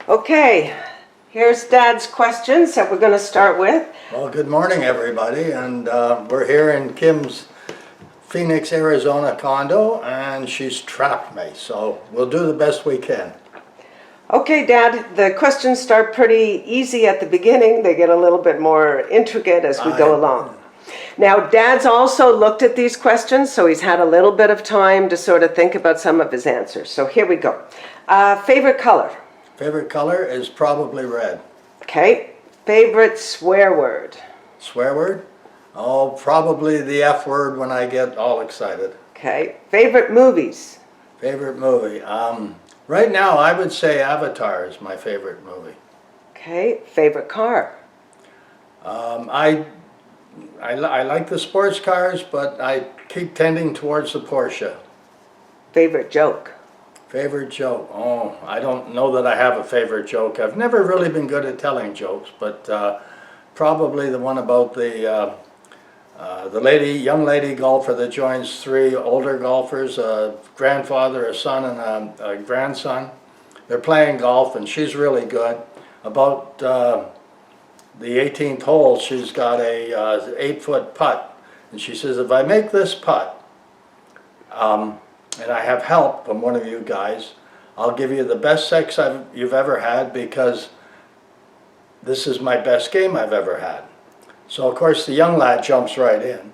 Okay, here's Dad's questions that we're going to start with. Well, good morning, everybody, and we're here in Kim's Phoenix, Arizona condo, and she's trapped me, so we'll do the best we can. Okay, Dad, the questions start pretty easy at the beginning. They get a little bit more intricate as we go along. Now, Dad's also looked at these questions, so he's had a little bit of time to sort of think about some of his answers. So here we go. Favorite color? Favorite color is probably red. Okay. Favorite swear word? Swear word? Oh, probably the F word when I get all excited. Okay. Favorite movies? Favorite movie? Right now, I would say Avatar is my favorite movie. Okay. Favorite car? I like the sports cars, but I keep tending towards the Porsche. Favorite joke? Favorite joke? Oh, I don't know that I have a favorite joke. I've never really been good at telling jokes, but probably the one about the young lady golfer that joins three older golfers, a grandfather, a son, and a grandson. They're playing golf, and she's really good. About the 18th hole, she's got a 8-foot putt, and she says, if I make this putt, and I have help from one of you guys, I'll give you the best sex you've ever had, because this is my best game I've ever had. So of course the young lad jumps right in,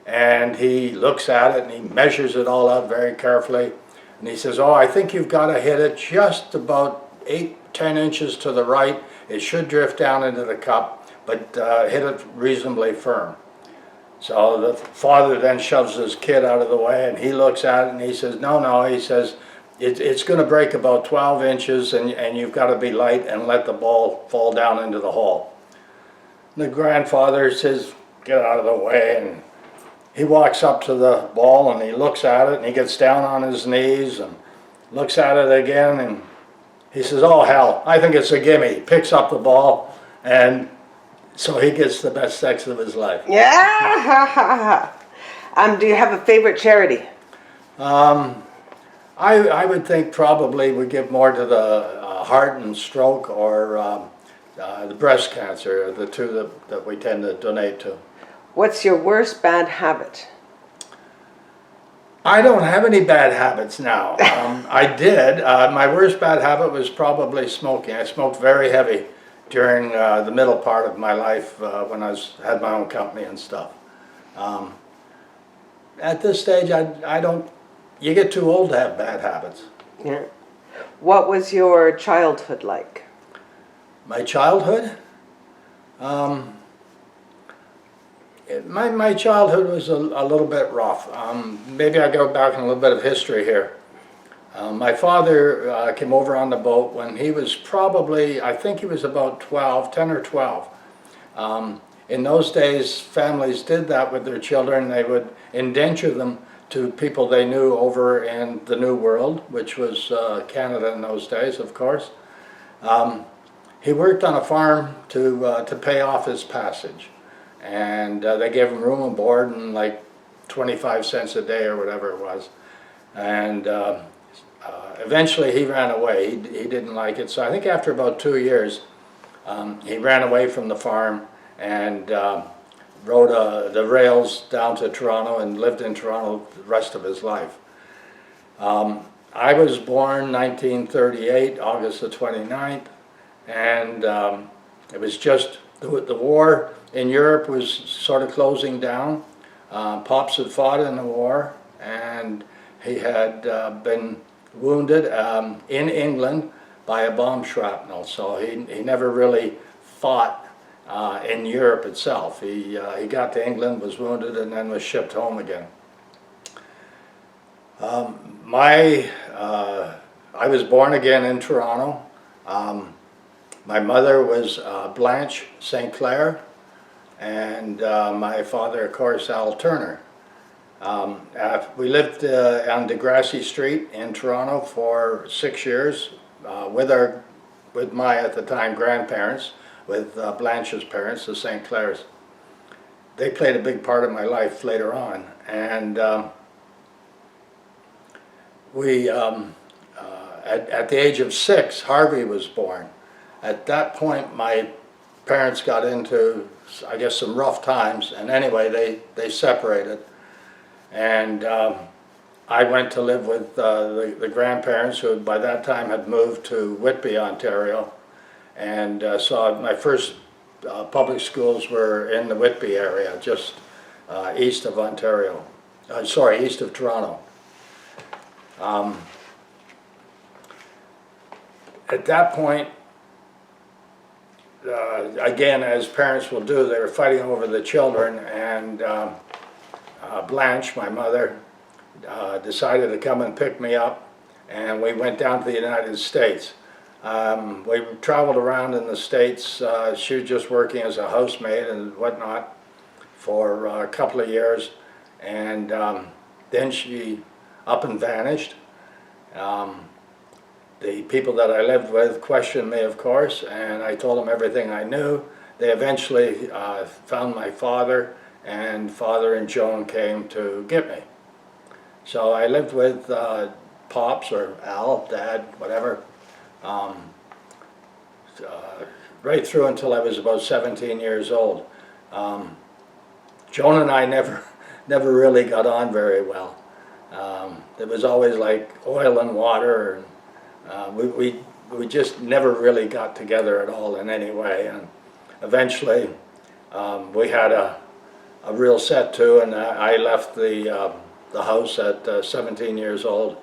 and he looks at it and he measures it all out very carefully, and he says, oh, I think you've got to hit it just about 8-10 inches to the right. It should drift down into the cup, but hit it reasonably firm. So the father then shoves his kid out of the way, and he looks at it and he says, no, he says, it's going to break about 12 inches, and you've got to be light and let the ball fall down into the hole. And the grandfather says, get out of the way, and he walks up to the ball and he looks at it, and he gets down on his knees and looks at it again, and he says, oh hell, I think it's a gimme. He picks up the ball, and so he gets the best sex of his life. Yeah! Do you have a favorite charity? I would think probably we give more to the heart and stroke, or the breast cancer, the two that we tend to donate to. What's your worst bad habit? I don't have any bad habits now. I did. My worst bad habit was probably smoking. I smoked very heavy during the middle part of my life when I had my own company and stuff. At this stage, I don't. You get too old to have bad habits. Yeah. What was your childhood like? My childhood? My childhood was a little bit rough. Maybe I go back in a little bit of history here. My father came over on the boat when he was probably, I think he was about 10 or 12. In those days, families did that with their children. They would indenture them to people they knew over in the New World, which was Canada in those days, of course. He worked on a farm to pay off his passage. And they gave him room and board and like 25 cents a day or whatever it was. And eventually he ran away. He didn't like it. So I think after about 2 years, he ran away from the farm and rode the rails down to Toronto and lived in Toronto the rest of his life. I was born 1938, August the 29th, and it was just the war in Europe was sort of closing down. Pops had fought in the war, and he had been wounded in England by a bomb shrapnel, so he never really fought in Europe itself. He got to England, was wounded, and then was shipped home again. I was born again in Toronto. My mother was Blanche St. Clair, and my father, of course, Al Turner. We lived on Degrassi Street in Toronto for 6 years with my, at the time, grandparents, with Blanche's parents, the St. Clairs. They played a big part of my life later on, and at the age of 6, Harvey was born. At that point, my parents got into, I guess, some rough times, and anyway, they separated. And I went to live with the grandparents, who by that time had moved to Whitby, Ontario. And so my first public schools were in the Whitby area, just east of Ontario. East of Toronto. At that point, again, as parents will do, they were fighting over the children, and Blanche, my mother, decided to come and pick me up, and we went down to the United States. We traveled around in the States. She was just working as a housemaid and whatnot for a couple of years, and then she up and vanished. The people that I lived with questioned me, of course, and I told them everything I knew. They eventually found my father, and Father and Joan came to get me. So I lived with Pops, or Al, Dad, whatever, right through until I was about 17 years old. Joan and I never really got on very well. It was always like oil and water, and we just never really got together at all in any way. And eventually we had a real set to, and I left the house at 17 years old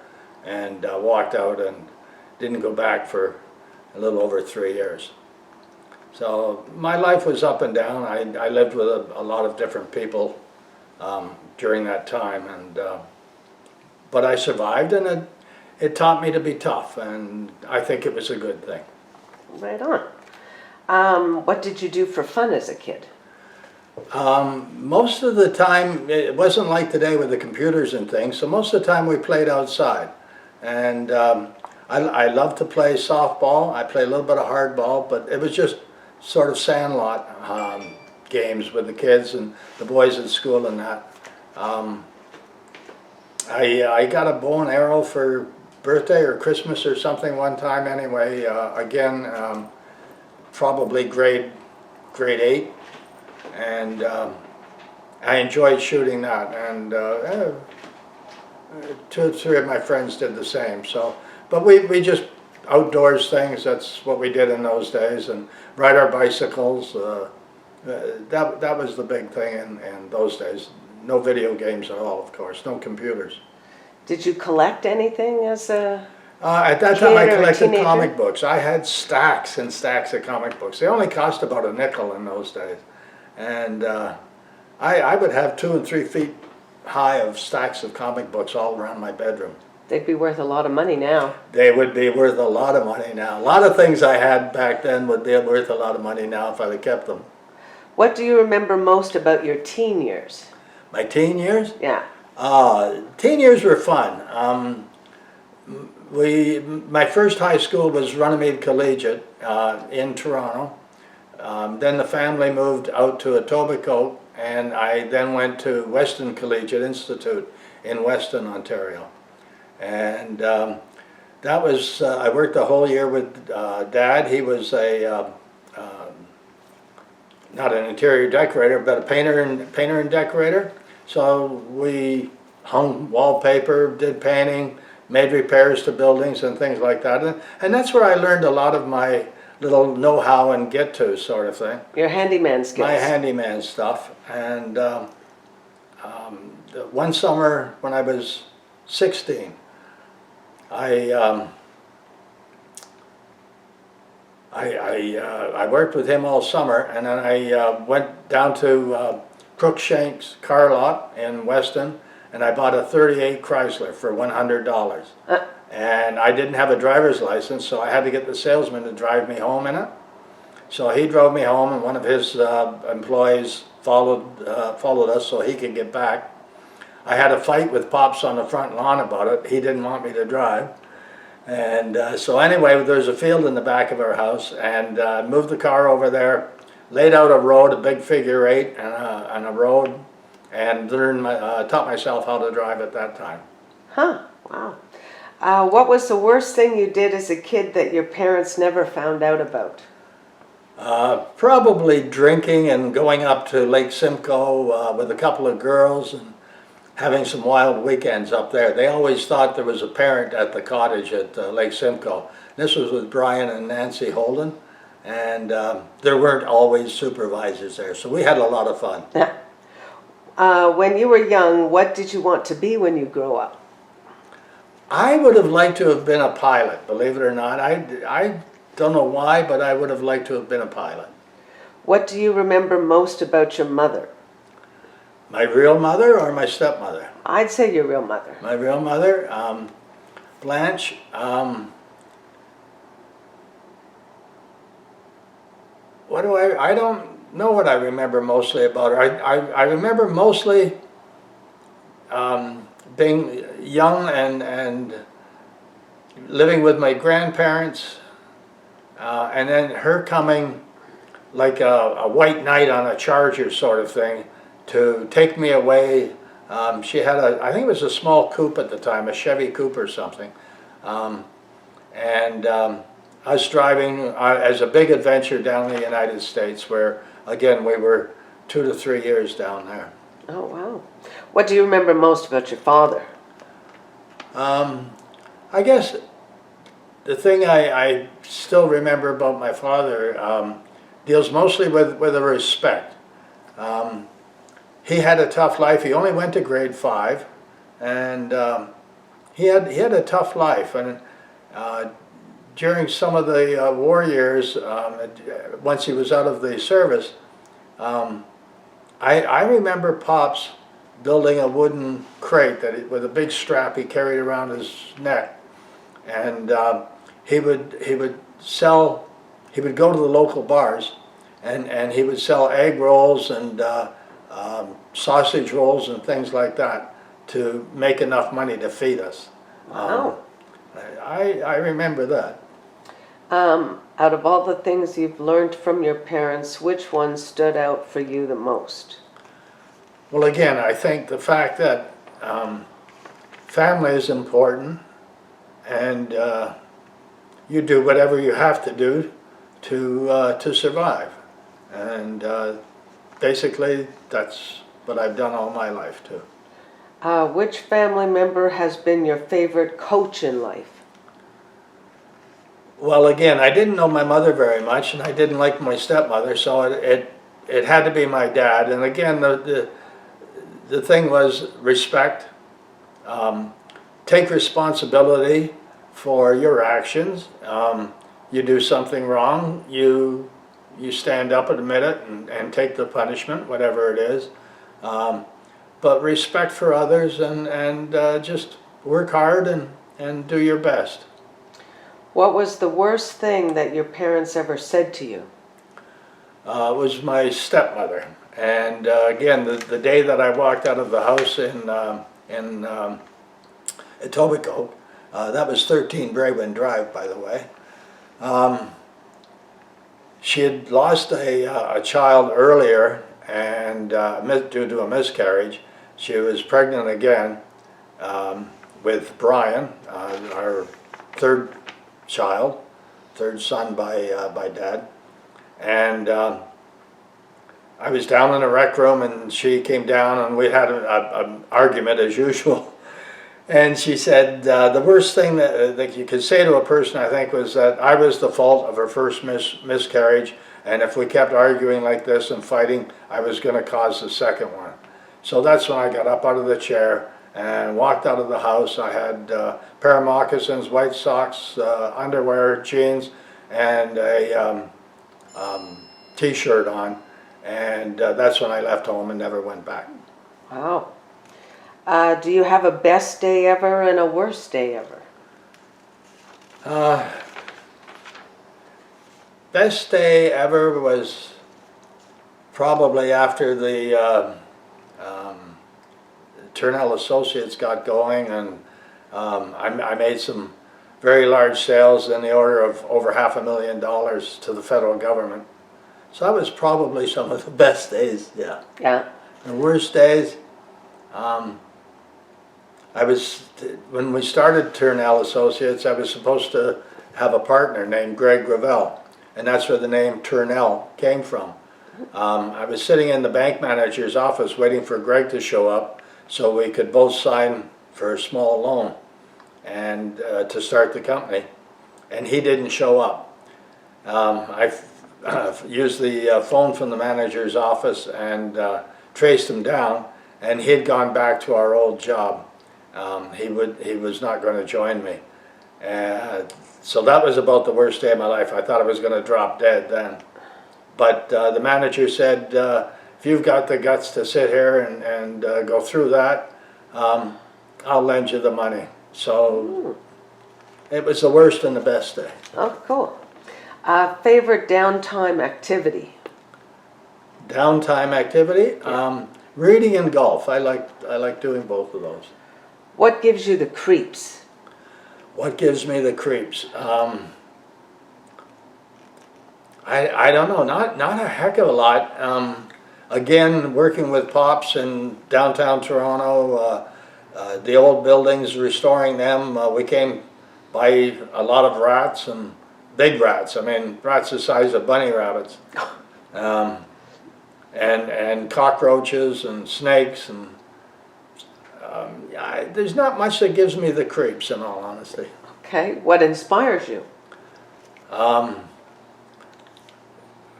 and walked out and didn't go back for a little over 3 years. So my life was up and down. I lived with a lot of different people during that time, and but I survived, and it taught me to be tough, and I think it was a good thing. Right on. What did you do for fun as a kid? Most of the time, it wasn't like today with the computers and things, so most of the time we played outside. And I loved to play softball. I played a little bit of hardball, but it was just sort of sandlot games with the kids and the boys at school and that. I got a bow and arrow for birthday or Christmas or something one time anyway. Again, probably grade 8. And I enjoyed shooting that, and 2 or 3 of my friends did the same. So, but we just outdoors things. That's what we did in those days, and ride our bicycles. That was the big thing in those days. No video games at all, of course. No computers. Did you collect anything as a at that time, I kid or a collected teenager? comic books. I had stacks and stacks of comic books. They only cost about a nickel in those days. And I would have 2 and 3 feet high of stacks of comic books all around my bedroom. They'd be worth a lot of money now. They would be worth a lot of money now. A lot of things I had back then would be worth a lot of money now if I had kept them. What do you remember most about your teen years? My teen years? Yeah. Teen years were fun. My first high school was Runnymede Collegiate in Toronto. Then the family moved out to Etobicoke, and I then went to Weston Collegiate Institute in Weston, Ontario. And that was, I worked the whole year with Dad. He was not an interior decorator, but a painter and decorator. So we hung wallpaper, did painting, made repairs to buildings and things like that. And that's where I learned a lot of my little know-how and get-to sort of thing. Your handyman skills. My handyman stuff. And one summer when I was 16, I worked with him all summer, and then I went down to Crookshank's car lot in Weston, and I bought a 38 Chrysler for $100. And I didn't have a driver's license, so I had to get the salesman to drive me home in it. So he drove me home, and one of his employees followed us so he could get back. I had a fight with Pops on the front lawn about it. He didn't want me to drive. And so anyway, there's a field in the back of our house, and moved the car over there, laid out a road, a big figure 8 and a road, and taught myself how to drive at that time. Huh, wow. What was the worst thing you did as a kid that your parents never found out about? Probably drinking and going up to Lake Simcoe with a couple of girls and having some wild weekends up there. They always thought there was a parent at the cottage at Lake Simcoe. This was with Brian and Nancy Holden, and there weren't always supervisors there, so we had a lot of fun. When you were young, what did you want to be when you grew up? I would have liked to have been a pilot, believe it or not. I don't know why, but I would have liked to have been a pilot. What do you remember most about your mother? My real mother or my stepmother? I'd say your real mother. My real mother, Blanche. I don't know what I remember mostly about her. I remember mostly being young and living with my grandparents, and then her coming like a white knight on a charger sort of thing to take me away. She had I think it was a small coupe at the time, a Chevy coupe or something, and us driving as a big adventure down the United States, where again we were 2 to 3 years down there. Oh, wow. What do you remember most about your father? I guess the thing I still remember about my father deals mostly with a respect. He had a tough life. He only went to grade 5, and he had a tough life. And during some of the war years, once he was out of the service, I remember Pops building a wooden crate with a big strap he carried around his neck, and he would go to the local bars, and he would sell egg rolls and sausage rolls and things like that to make enough money to feed us. Wow. I remember that. Out of all the things you've learned from your parents, which one stood out for you the most? Well, again, I think the fact that family is important, and you do whatever you have to do to survive, and basically that's what I've done all my life too. Which family member has been your favorite coach in life? Well, again, I didn't know my mother very much, and I didn't like my stepmother, so it had to be my dad. And again, the thing was respect, take responsibility for your actions. You do something wrong, you stand up and admit it and take the punishment, whatever it is. But respect for others, and just work hard and do your best. What was the worst thing that your parents ever said to you? Was my stepmother. And again, the day that I walked out of the house in Etobicoke, that was 13 Braewen Drive, by the way. She had lost a child earlier, and due to a miscarriage. She was pregnant again with Brian, our third son by Dad, and I was down in the rec room, and she came down, and we had an argument as usual. And she said the worst thing that you could say to a person, I think, was that I was the fault of her first miscarriage, and if we kept arguing like this and fighting, I was going to cause the second one. So that's when I got up out of the chair and walked out of the house. I had a pair of moccasins, white socks, underwear, jeans, and a t-shirt on, and that's when I left home and never went back. Wow. Do you have a best day ever and a worst day ever? Best day ever was probably after the Turnell Associates got going, and I made some very large sales in the order of over $500,000 to the federal government. So that was probably some of the best days, yeah. Yeah. The worst days, when we started Turnell Associates, I was supposed to have a partner named Greg Gravel. and that's where the name Turnell came from. I was sitting in the bank manager's office waiting for Greg to show up so we could both sign for a small loan and to start the company, and he didn't show up. I've used the phone from the manager's office and traced him down, and he had gone back to our old job. He was not going to join me. So that was about the worst day of my life. I thought I was going to drop dead then. But the manager said, if you've got the guts to sit here and go through that, I'll lend you the money. So it was the worst and the best day. Oh, cool. Favorite downtime activity? Downtime activity? Reading and golf. I like doing both of those. What gives you the creeps? What gives me the creeps? I don't know, not a heck of a lot. Again, working with Pops in downtown Toronto, the old buildings, restoring them, we came by a lot of rats, and big rats. I mean, rats the size of bunny rabbits. And cockroaches and snakes, and there's not much that gives me the creeps, in all honesty. Okay, what inspires you?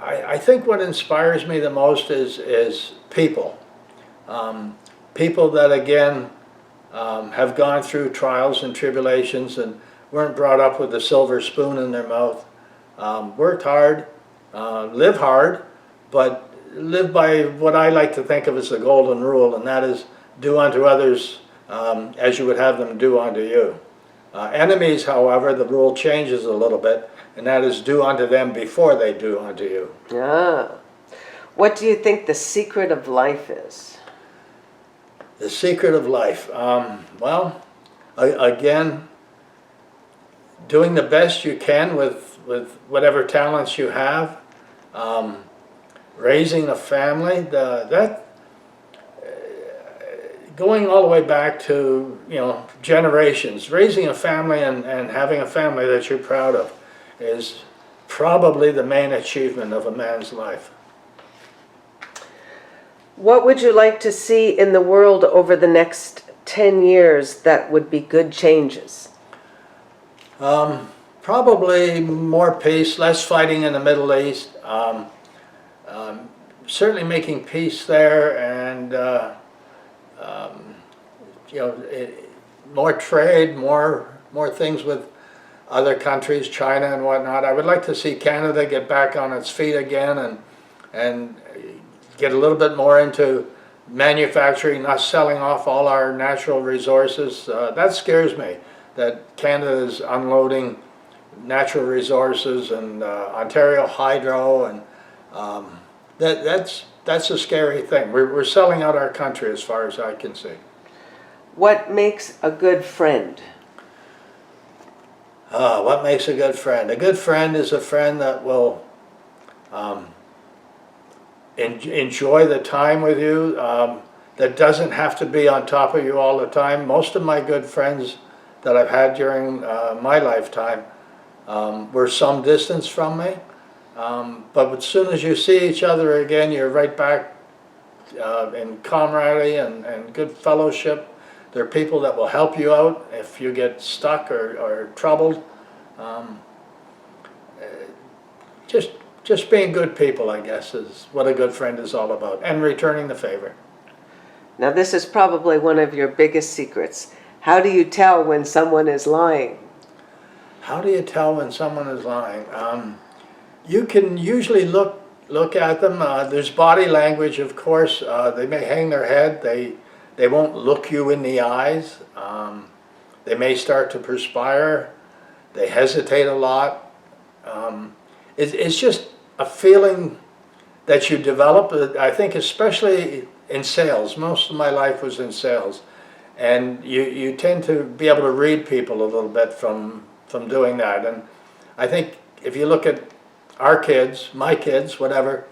I think what inspires me the most is people. People that, again, have gone through trials and tribulations and weren't brought up with a silver spoon in their mouth. Worked hard, live hard, but live by what I like to think of as the golden rule, and that is do unto others as you would have them do unto you. Enemies, however, the rule changes a little bit, and that is do unto them before they do unto you. Ah. What do you think the secret of life is? The secret of life. Well, again, doing the best you can with whatever talents you have. Raising a family, going all the way back to, generations. Raising a family and having a family that you're proud of is probably the main achievement of a man's life. What would you like to see in the world over the next 10 years that would be good changes? Probably more peace, less fighting in the Middle East. Certainly making peace there, and more trade, more things with other countries, China and whatnot. I would like to see Canada get back on its feet again and get a little bit more into manufacturing, not selling off all our natural resources. That scares me, that Canada is unloading natural resources, and Ontario Hydro, and that's a scary thing. We're selling out our country as far as I can see. What makes a good friend? What makes a good friend? A good friend is a friend that will enjoy the time with you, that doesn't have to be on top of you all the time. Most of my good friends that I've had during my lifetime were some distance from me. But as soon as you see each other again, you're right back in camaraderie and good fellowship. There are people that will help you out if you get stuck or troubled. Just being good people, I guess, is what a good friend is all about, and returning the favor. Now, this is probably one of your biggest secrets. How do you tell when someone is lying? How do you tell when someone is lying? You can usually look at them. There's body language, of course. They may hang their head. They won't look you in the eyes. They may start to perspire. They hesitate a lot. It's just a feeling that you develop. I think especially in sales. Most of my life was in sales. And you tend to be able to read people a little bit from doing that. And I think if you look at our kids, my kids, whatever,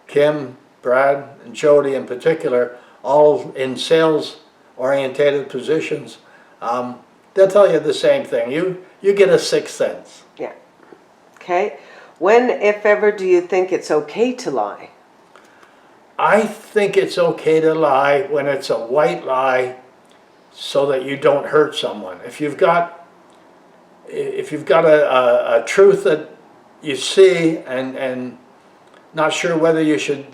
Kim, Brad, and Jody in particular, all in sales-orientated positions, they'll tell you the same thing. You get a sixth sense. Yeah. Okay. When, if ever, do you think it's okay to lie? I think it's okay to lie when it's a white lie so that you don't hurt someone. If you've got a truth that you see and not sure whether you should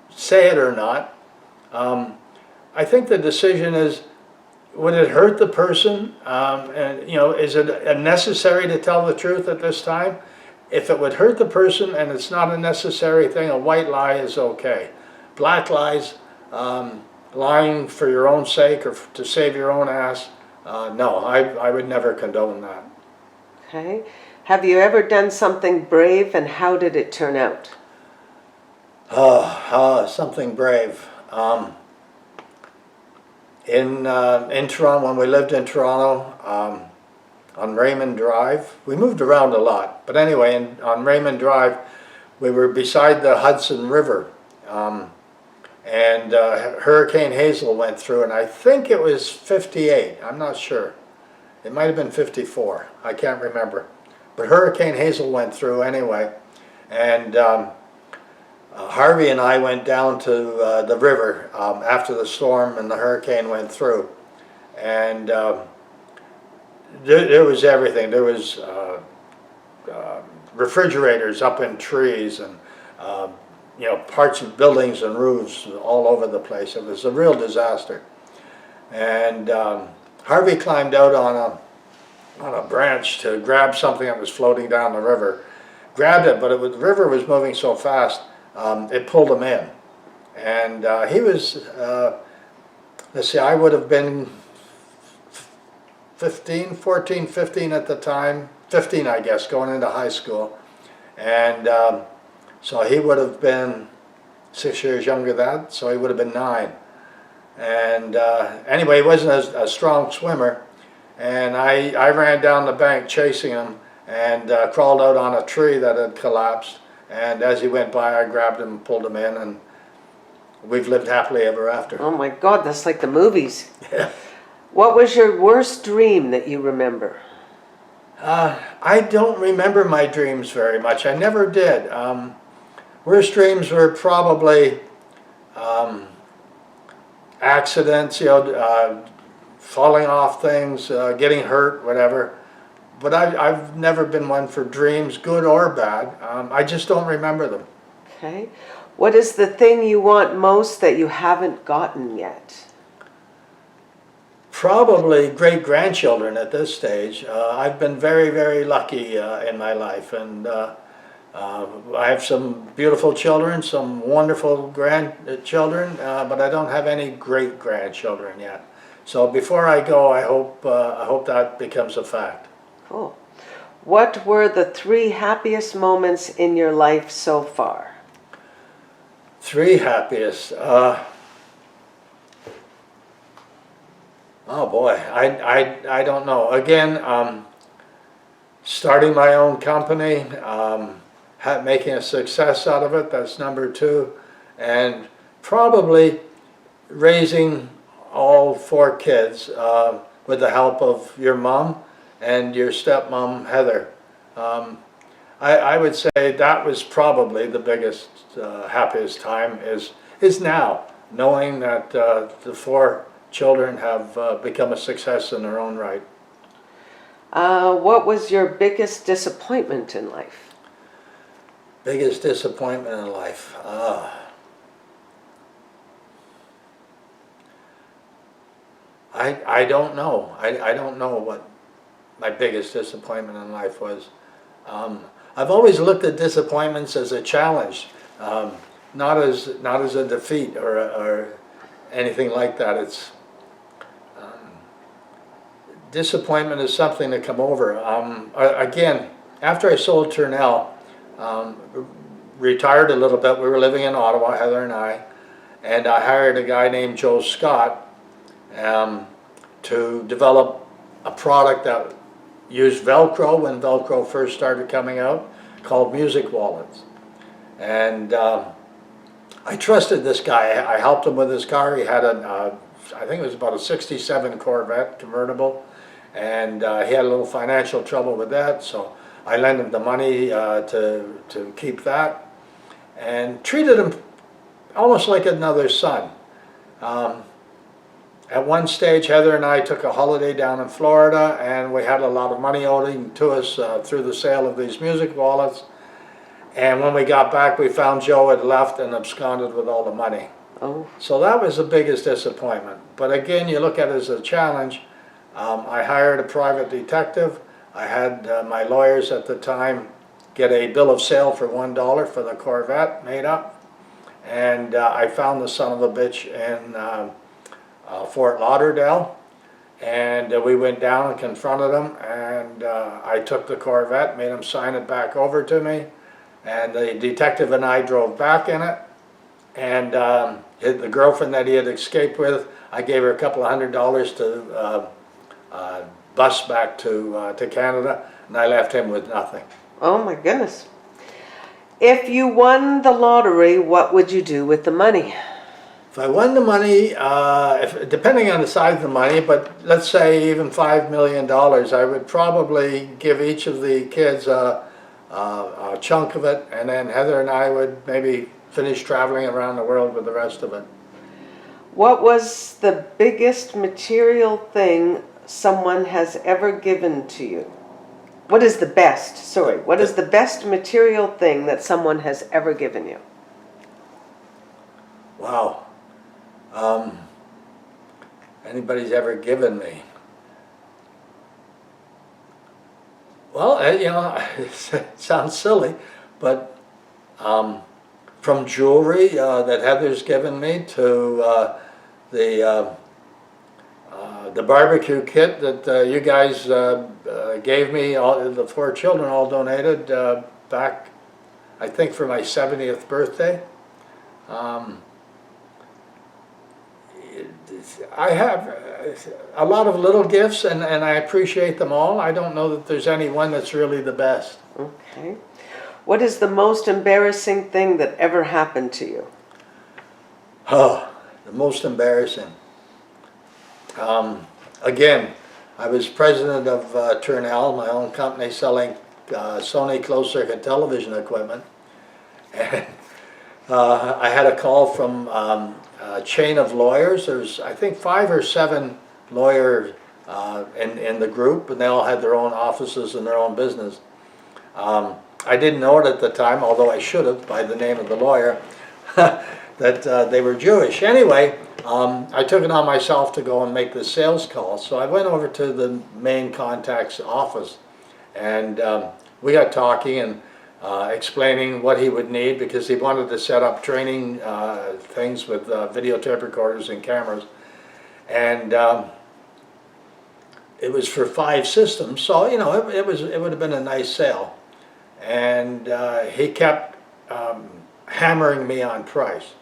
say it or not, I think the decision is, would it hurt the person? And you know, is it necessary to tell the truth at this time? If it would hurt the person and it's not a necessary thing, a white lie is okay. Black lies, lying for your own sake or to save your own ass, no, I would never condone that. Okay. Have you ever done something brave, and how did it turn out? Something brave. In Toronto, when we lived in Toronto, on Raymond Drive, we moved around a lot, but anyway, on Raymond Drive, we were beside the Hudson River, and Hurricane Hazel went through, and I think it was 58, I'm not sure. It might have been 54, I can't remember. But Hurricane Hazel went through anyway, and Harvey and I went down to the river after the storm and the hurricane went through. And there was everything. There was refrigerators up in trees and you know, parts of buildings and roofs all over the place. It was a real disaster. And Harvey climbed out on a branch to grab something that was floating down the river. Grabbed it, but the river was moving so fast, it pulled him in. And he was, let's see, I would have been 14, 15 at the time. 15, I guess, going into high school. And so he would have been 6 years younger than that, so he would have been 9. And anyway, he wasn't a strong swimmer, and I ran down the bank chasing him and crawled out on a tree that had collapsed, and as he went by I grabbed him and pulled him in, and we've lived happily ever after. Oh my God, that's like the movies. Yeah. What was your worst dream that you remember? I don't remember my dreams very much. I never did. Worst dreams were probably accidents, you know, falling off things, getting hurt, whatever. But I've never been one for dreams, good or bad. I just don't remember them. Okay. What is the thing you want most that you haven't gotten yet? Probably great-grandchildren at this stage. I've been very, very lucky in my life, and I have some beautiful children, some wonderful grandchildren, but I don't have any great-grandchildren yet. So before I go, I hope that becomes a fact. Cool. What were the 3 happiest moments in your life so far? 3 happiest. Oh boy, I don't know. Again, starting my own company, making a success out of it, that's number 2. And probably raising all 4 kids with the help of your mom and your stepmom, Heather. I would say that was probably the biggest, happiest time is now, knowing that the 4 children have become a success in their own right. What was your biggest disappointment in life? Biggest disappointment in life? I don't know. I don't know what my biggest disappointment in life was. I've always looked at disappointments as a challenge, not as a defeat or anything like that. It's disappointment is something to come over. Again, after I sold Turnell, retired a little bit. We were living in Ottawa, Heather and I hired a guy named Joe Scott to develop a product that used Velcro when Velcro first started coming out, called Music Wallets. And I trusted this guy. I helped him with his car. He had I think it was about a '67 Corvette convertible, and he had a little financial trouble with that, so I lent him the money to keep that, and treated him almost like another son. At one stage, Heather and I took a holiday down in Florida, and we had a lot of money owing to us through the sale of these music wallets. And when we got back, we found Joe had left and absconded with all the money. Oh, So that was the biggest disappointment. But again, you look at it as a challenge. I hired a private detective. I had my lawyers at the time get a bill of sale for $1 for the Corvette made up. And I found the son of a bitch in Fort Lauderdale. And we went down and confronted him. And I took the Corvette, made him sign it back over to me. And the detective and I drove back in it. And the girlfriend that he had escaped with, I gave her a couple of $100 to bus back to Canada, and I left him with nothing. oh my goodness. If you won the lottery, what would you do with the money? If I won the money, depending on the size of the money, but let's say even $5 million, I would probably give each of the kids a chunk of it, and then Heather and I would maybe finish traveling around the world with the rest of it. What was the biggest material thing someone has ever given to you? What is the best, sorry, what is the best material thing that someone has ever given you? Wow. Anybody's ever given me? Well, you know, it sounds silly, but from jewelry that Heather's given me to the barbecue kit that you guys gave me, all, the 4 children all donated back, I think, for my 70th birthday. I have a lot of little gifts, and I appreciate them all. I don't know that there's any one that's really the best. Okay. What is the most embarrassing thing that ever happened to you? Oh, the most embarrassing. Again, I was president of Turnell, my own company selling Sony closed-circuit television equipment. And I had a call from a chain of lawyers. There's, I think, 5 or 7 lawyers in the group, and they all had their own offices and their own business. I didn't know it at the time, although I should have by the name of the lawyer, that they were Jewish. Anyway, I took it on myself to go and make the sales call. So I went over to the main contact's office, and we got talking and explaining what he would need, because he wanted to set up training things with videotape recorders and cameras. And it was for 5 systems, so you know it would have been a nice sale. And he kept hammering me on price.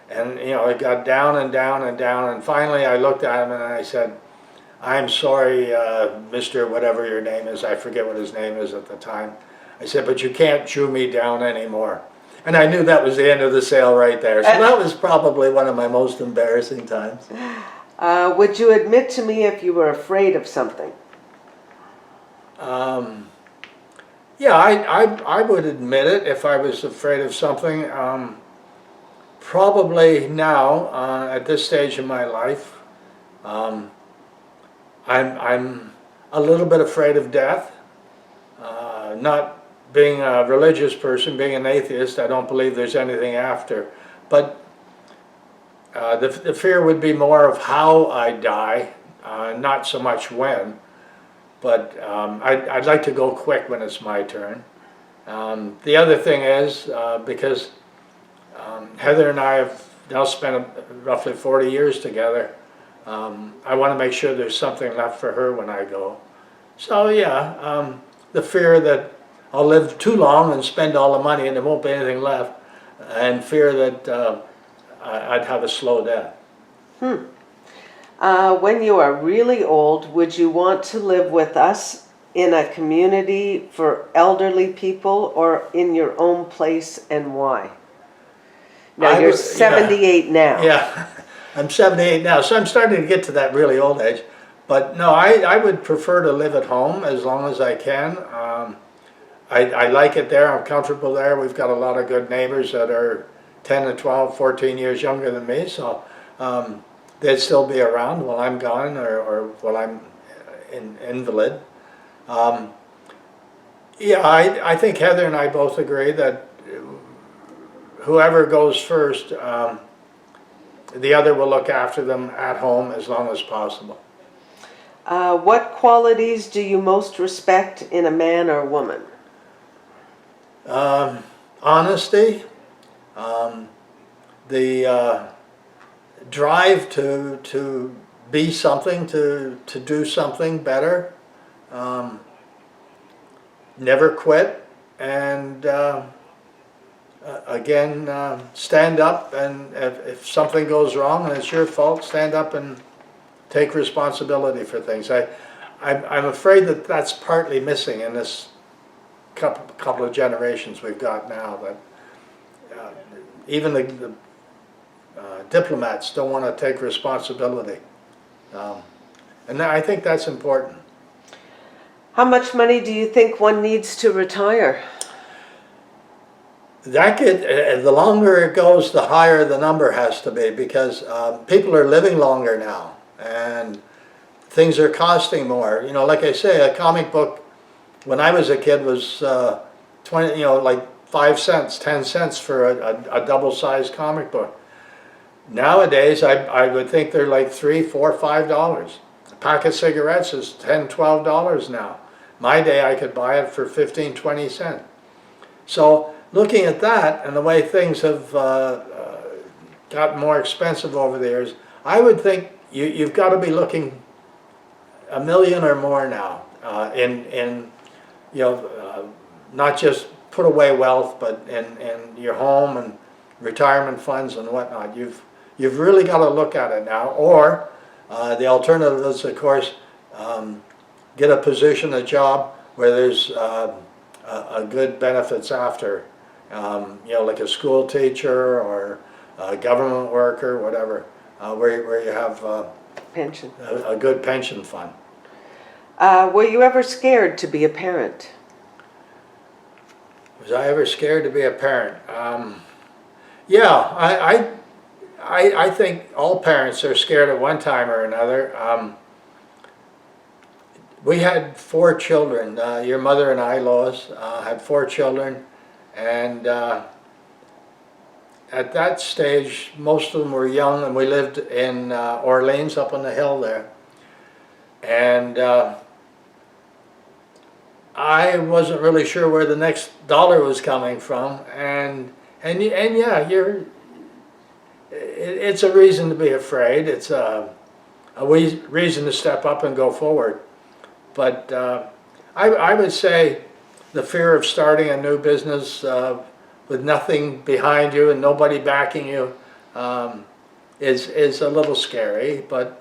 And you know, it got down and down and down, and finally I looked at him and I said, "I'm sorry, Mr. whatever your name is," I forget what his name is at the time. I said, "but you can't chew me down anymore." And I knew that was the end of the sale right there. So that was probably one of my most embarrassing times. Would you admit to me if you were afraid of something? Yeah, I would admit it if I was afraid of something. Probably now, at this stage in my life, I'm a little bit afraid of death. Not being a religious person, being an atheist, I don't believe there's anything after. But the fear would be more of how I die, not so much when. But I'd like to go quick when it's my turn. The other thing is, because Heather and I have now spent roughly 40 years together, I want to make sure there's something left for her when I go. So yeah, the fear that I'll live too long and spend all the money and there won't be anything left, and fear that I'd have a slow death. When you are really old, would you want to live with us in a community for elderly people or in your own place, and why? Now you're 78 now. Yeah, I'm 78 now, so I'm starting to get to that really old age. But no, I would prefer to live at home as long as I can. I like it there, I'm comfortable there. We've got a lot of good neighbors that are 10 to 12, 14 years younger than me, so they'd still be around while I'm gone or while I'm invalid. Yeah, I think Heather and I both agree that whoever goes first, the other will look after them at home as long as possible. What qualities do you most respect in a man or woman? Honesty, the drive to be something, to do something better, never quit, and again, stand up, and if something goes wrong and it's your fault, stand up and take responsibility for things. I'm afraid that that's partly missing in this couple of generations we've got now, that even the diplomats don't want to take responsibility. And I think that's important. How much money do you think one needs to retire? The longer it goes, the higher the number has to be, because people are living longer now, and things are costing more. You know, like I say, a comic book when I was a kid was 20, like 5 cents, 10 cents for a double-sized comic book. Nowadays, I would think they're like $3, $4, $5. A pack of cigarettes is $10, $12 now. My day, I could buy it for 15, 20 cents. So looking at that and the way things have gotten more expensive over the years, I would think you've got to be looking $1 million or more now in not just put away wealth, but in your home and retirement funds and whatnot. You've really got to look at it now. Or the alternative is, of course, get a position, a job where there's a good benefits after. Like a school teacher or a government worker, whatever, where you have Pension. a good pension fund. Were you ever scared to be a parent? Was I ever scared to be a parent? Yeah, I think all parents are scared at one time or another. We had 4 children. Your mother and I, Lois, had 4 children. And at that stage, most of them were young, and we lived in Orleans, up on the hill there. And I wasn't really sure where the next dollar was coming from. And yeah, it's a reason to be afraid. It's a reason to step up and go forward. But I would say the fear of starting a new business with nothing behind you and nobody backing you is a little scary, but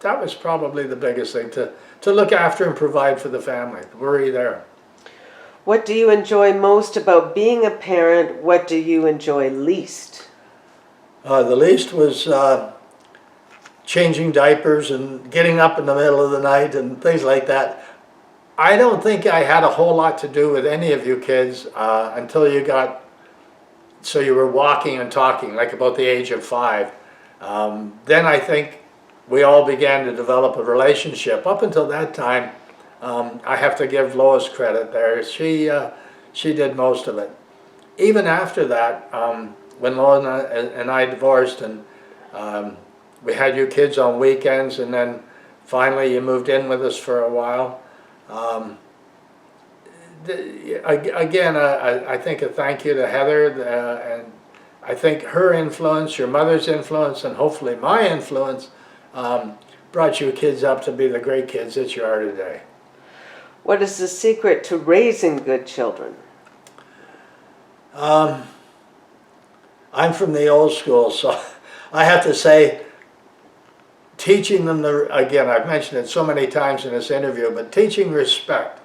that was probably the biggest thing, to look after and provide for the family. Worry there. What do you enjoy most about being a parent? What do you enjoy least? The least was changing diapers and getting up in the middle of the night and things like that. I don't think I had a whole lot to do with any of you kids until you got, so you were walking and talking, like about the age of 5. Then I think we all began to develop a relationship. Up until that time, I have to give Lois credit there. She did most of it. Even after that, when Lois and I divorced, and we had you kids on weekends, and then finally you moved in with us for a while. Again, I think a thank you to Heather, and I think her influence, your mother's influence, and hopefully my influence brought you kids up to be the great kids that you are today. What is the secret to raising good children? I'm from the old school, so I have to say, teaching them, again, I've mentioned it so many times in this interview, but teaching respect.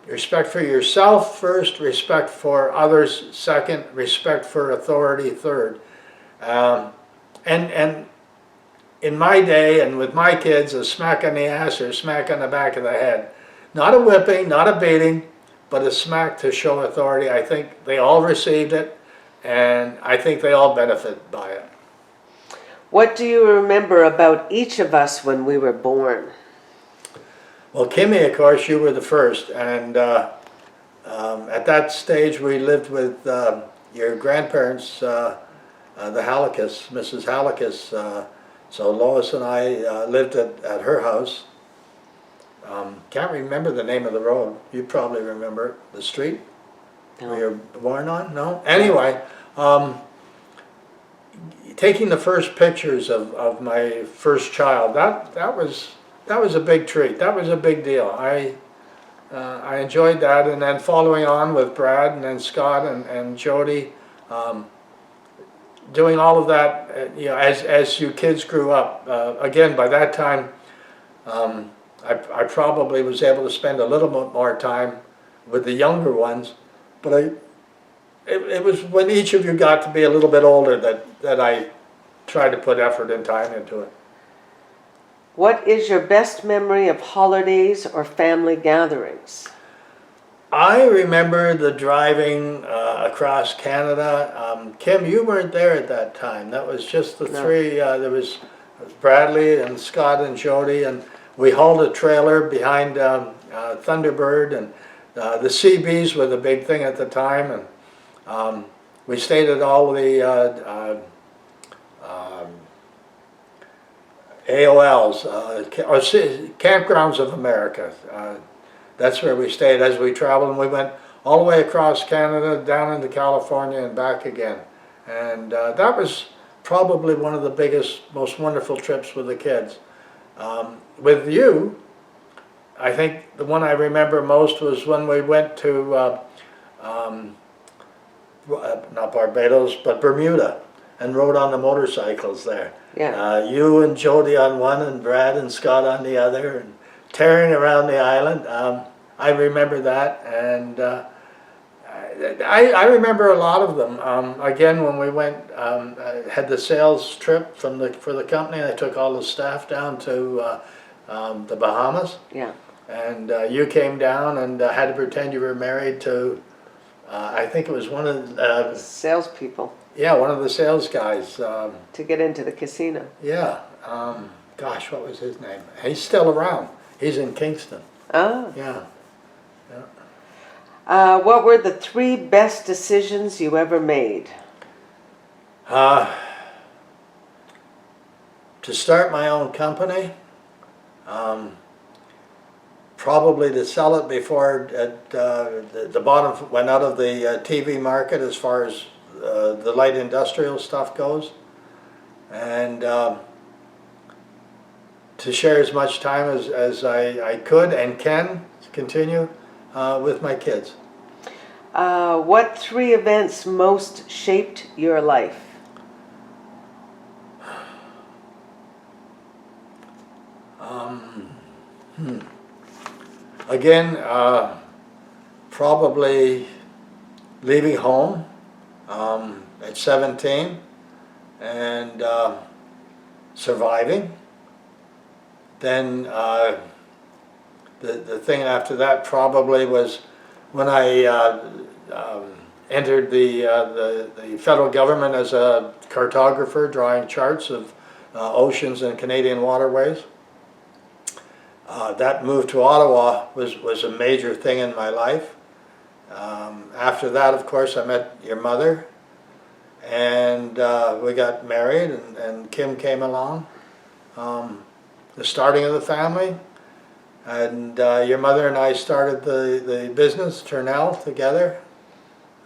Respect for yourself first, respect for others second, respect for authority third. And in my day and with my kids, a smack on the ass or a smack on the back of the head. Not a whipping, not a beating, but a smack to show authority. I think they all received it, and I think they all benefit by it. What do you remember about each of us when we were born? Well, Kimmy, of course, you were the first, and at that stage we lived with your grandparents, the Halakis, Mrs. Halakis. So Lois and I lived at her house. Can't remember the name of the road. You probably remember the street where you were born on? No? Anyway, taking the first pictures of my first child, that was a big treat. That was a big deal. I enjoyed that, and then following on with Brad and then Scott and Jody, doing all of that, you know, as you kids grew up. Again, by that time, I probably was able to spend a little bit more time with the younger ones, but it was when each of you got to be a little bit older that I tried to put effort and time into it. What is your best memory of holidays or family gatherings? I remember the driving across Canada. Kim, you weren't there at that time. That was just the three. There was Bradley and Scott and Jody, and we hauled a trailer behind Thunderbird, and the CBs were the big thing at the time, and we stayed at all the AOLs, or Campgrounds of America. That's where we stayed as we traveled, and we went all the way across Canada, down into California, and back again. And that was probably one of the biggest, most wonderful trips with the kids. With you, I think the one I remember most was when we went to, not Barbados, but Bermuda, and rode on the motorcycles there. Yeah. You and Jody on one, and Brad and Scott on the other, and tearing around the island. I remember that, and I remember a lot of them. Again, when we went, had the sales trip for the company, I took all the staff down to the Bahamas. Yeah. And you came down and had to pretend you were married to, I think it was one of Salespeople one of the sales guys. to get into the casino. Yeah, gosh, what was his name? He's still around. He's in Kingston. Oh. Yeah. What were the 3 best decisions you ever made? To start my own company, probably to sell it before the bottom went out of the TV market as far as the light industrial stuff goes, and to share as much time as I could and can continue with my kids. What 3 events most shaped your life? Again, probably leaving home at 17 and surviving. Then the thing after that probably was when I entered the federal government as a cartographer, drawing charts of oceans and Canadian waterways. That move to Ottawa was a major thing in my life. After that, of course, I met your mother, and we got married, and Kim came along. The starting of the family, and your mother and I started the business, Turnell, together.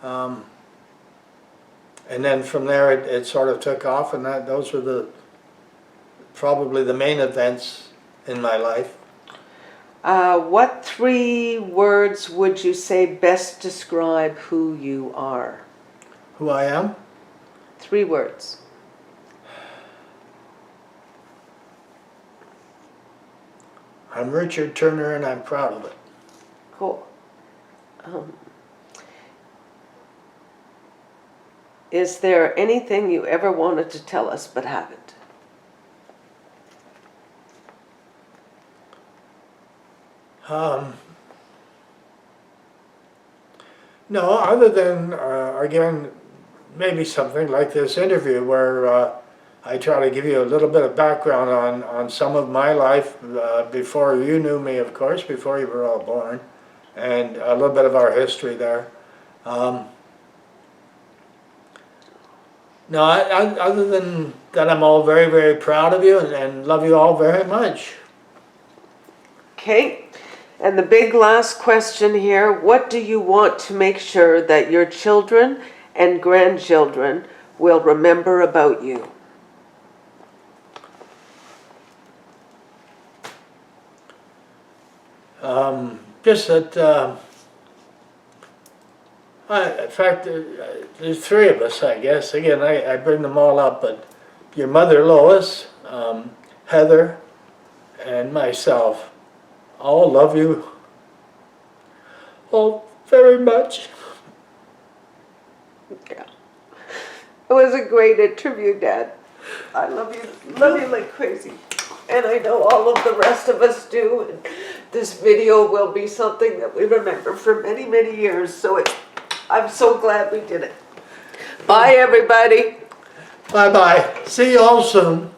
And then from there it sort of took off, and those were probably the main events in my life. What 3 words would you say best describe who you are? Who I am? 3 words. I'm Richard Turner, and I'm proud of it. Cool. Is there anything you ever wanted to tell us but haven't? No, other than, again, maybe something like this interview where I try to give you a little bit of background on some of my life before you knew me, of course, before you were all born, and a little bit of our history there. No, other than that, I'm all very, very proud of you and love you all very much. Okay, and the big last question here, what do you want to make sure that your children and grandchildren will remember about you? Just that, in fact, there's three of us, I guess. Again, I bring them all up, but your mother, Lois, Heather, and myself all love you all very much. Yeah. It was a great interview, Dad. I love you like crazy. And I know all of the rest of us do. And this video will be something that we remember for many, many years. So I'm so glad we did it. Bye, everybody. Bye-bye. See you all soon.